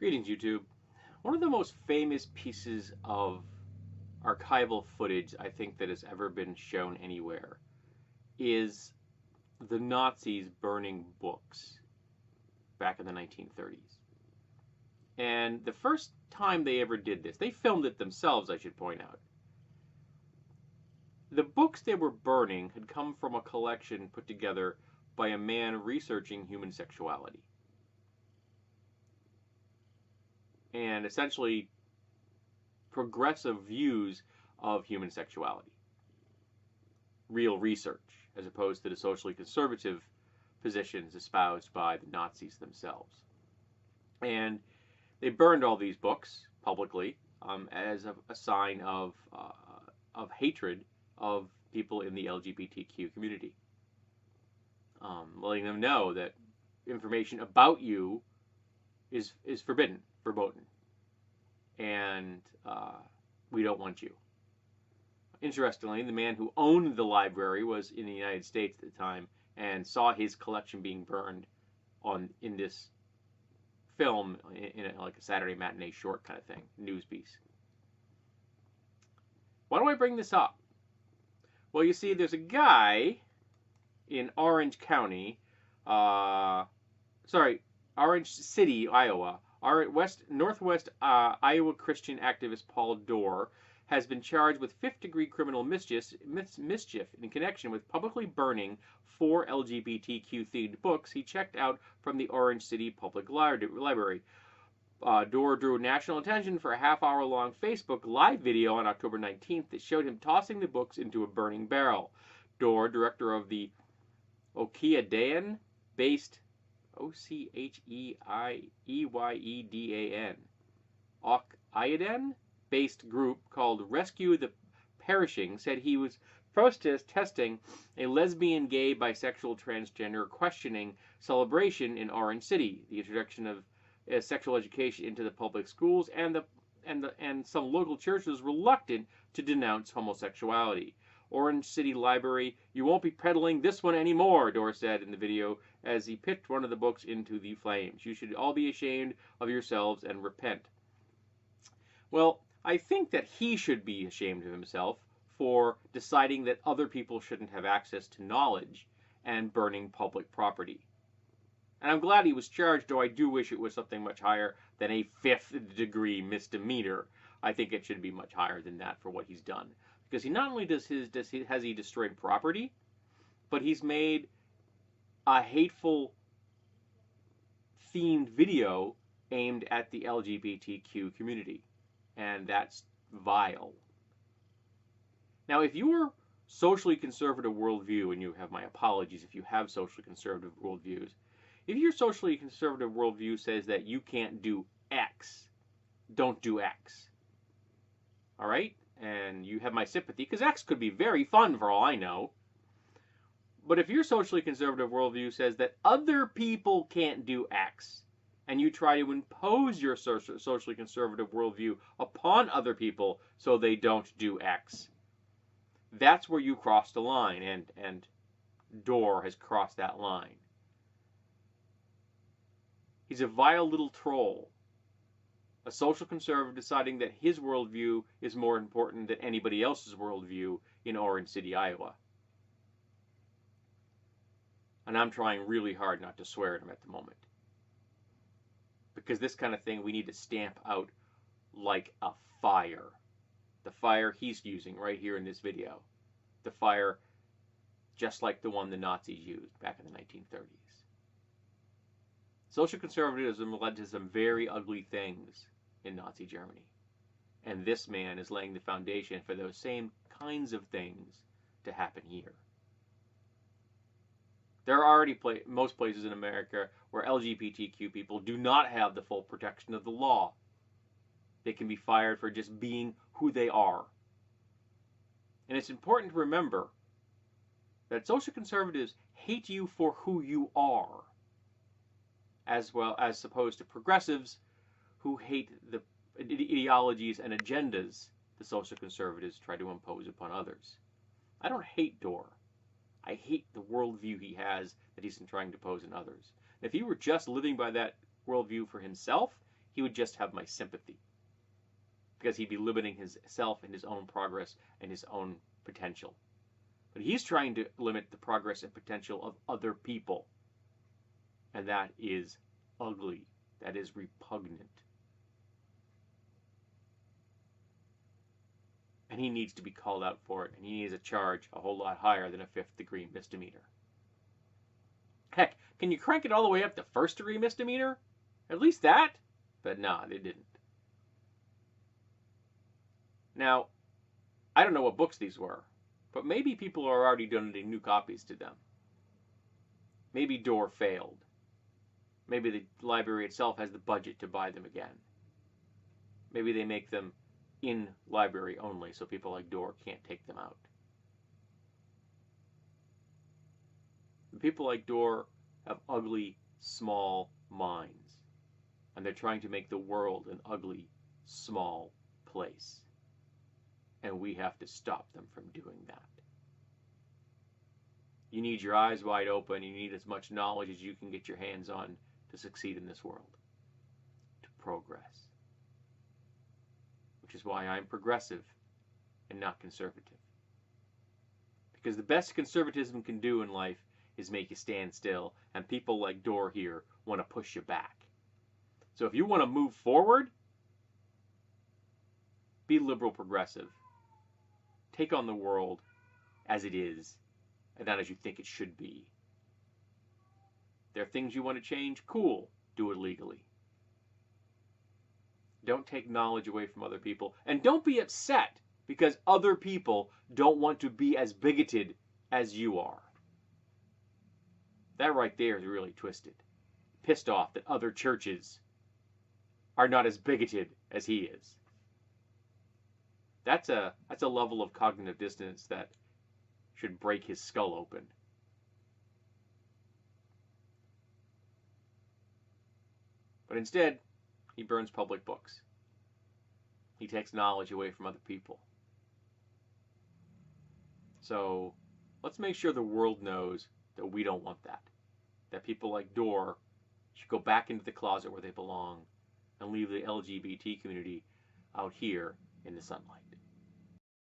Greetings, YouTube. One of the most famous pieces of archival footage I think that has ever been shown anywhere is the Nazis burning books back in the 1930s. And the first time they ever did this, they filmed it themselves, I should point out. The books they were burning had come from a collection put together by a man researching human sexuality. And essentially progressive views of human sexuality. Real research, as opposed to the socially conservative positions espoused by the Nazis themselves. And they burned all these books publicly as a sign of hatred of people in the LGBTQ community, letting them know that information about you is forbidden, verboten, and we don't want you. Interestingly, the man who owned the library was in the United States at the time and saw his collection being burned in this film in like a Saturday matinee short kind of thing, news piece. Why do I bring this up? Well, you see, there's a guy in Orange County, Orange City, Iowa. Our Northwest Iowa Christian activist Paul Dorr has been charged with fifth-degree criminal mischief in connection with publicly burning 4 LGBTQ-themed books he checked out from the Orange City Public Library. Dorr drew national attention for a half-hour-long Facebook live video on October 19th that showed him tossing the books into a burning barrel. Dorr, director of the Ocheyedan-based Ocheyedan-based group called Rescue the Perishing, said he was protesting a lesbian, gay, bisexual, transgender questioning celebration in Orange City, the introduction of sexual education into the public schools, and some local churches reluctant to denounce homosexuality. Orange City Library, you won't be peddling this one anymore, Dorr said in the video as he pitched one of the books into the flames. You should all be ashamed of yourselves and repent. Well, I think that he should be ashamed of himself for deciding that other people shouldn't have access to knowledge and burning public property. And I'm glad he was charged, though I do wish it was something much higher than a 5th-degree misdemeanor. I think it should be much higher than that for what he's done. Because he not only has he destroyed property, but he's made a hateful themed video aimed at the LGBTQ community. And that's vile. Now, if you're socially conservative worldview, and you have my apologies if you have socially conservative worldviews, if your socially conservative worldview says that you can't do X, don't do X. All right? And you have my sympathy, because X could be very fun for all I know. But if your socially conservative worldview says that other people can't do X, and you try to impose your socially conservative worldview upon other people so they don't do X, that's where you cross the line, and Dorr has crossed that line. He's a vile little troll. A social conservative deciding that his worldview is more important than anybody else's worldview in Orange City, Iowa. And I'm trying really hard not to swear at him at the moment. Because this kind of thing we need to stamp out like a fire. The fire he's using right here in this video. The fire just like the one the Nazis used back in the 1930s. Social conservatism led to some very ugly things in Nazi Germany. And this man is laying the foundation for those same kinds of things to happen here. There are already most places in America where LGBTQ people do not have the full protection of the law. They can be fired for just being who they are. And it's important to remember that social conservatives hate you for who you are, as well as opposed to progressives who hate the ideologies and agendas the social conservatives try to impose upon others. I don't hate Dorr. I hate the worldview he has that he's trying to pose in others. If he were just living by that worldview for himself, he would just have my sympathy, because he'd be limiting himself and his own progress and his own potential. But he's trying to limit the progress and potential of other people. And that is ugly. That is repugnant. And he needs to be called out for it. And he needs a charge a whole lot higher than a 5th-degree misdemeanor. Heck, can you crank it all the way up to 1st-degree misdemeanor? At least that? But nah, they didn't. Now, I don't know what books these were, but maybe people are already donating new copies to them. Maybe Door failed. Maybe the library itself has the budget to buy them again. Maybe they make them in library only, so people like Door can't take them out. The people like Door have ugly, small minds, and they're trying to make the world an ugly, small place. And we have to stop them from doing that. You need your eyes wide open. You need as much knowledge as you can get your hands on to succeed in this world, to progress. Which is why I'm progressive and not conservative. Because the best conservatism can do in life is make you stand still, and people like Door here want to push you back. So if you want to move forward, be liberal progressive. Take on the world as it is, and not as you think it should be. There are things you want to change? Cool. Do it legally. Don't take knowledge away from other people. And don't be upset because other people don't want to be as bigoted as you are. That right there is really twisted. Pissed off that other churches are not as bigoted as he is. That's a level of cognitive dissonance that should break his skull open. But instead, he burns public books. He takes knowledge away from other people. So let's make sure the world knows that we don't want that. That people like Door should go back into the closet where they belong and leave the LGBT community out here in the sunlight.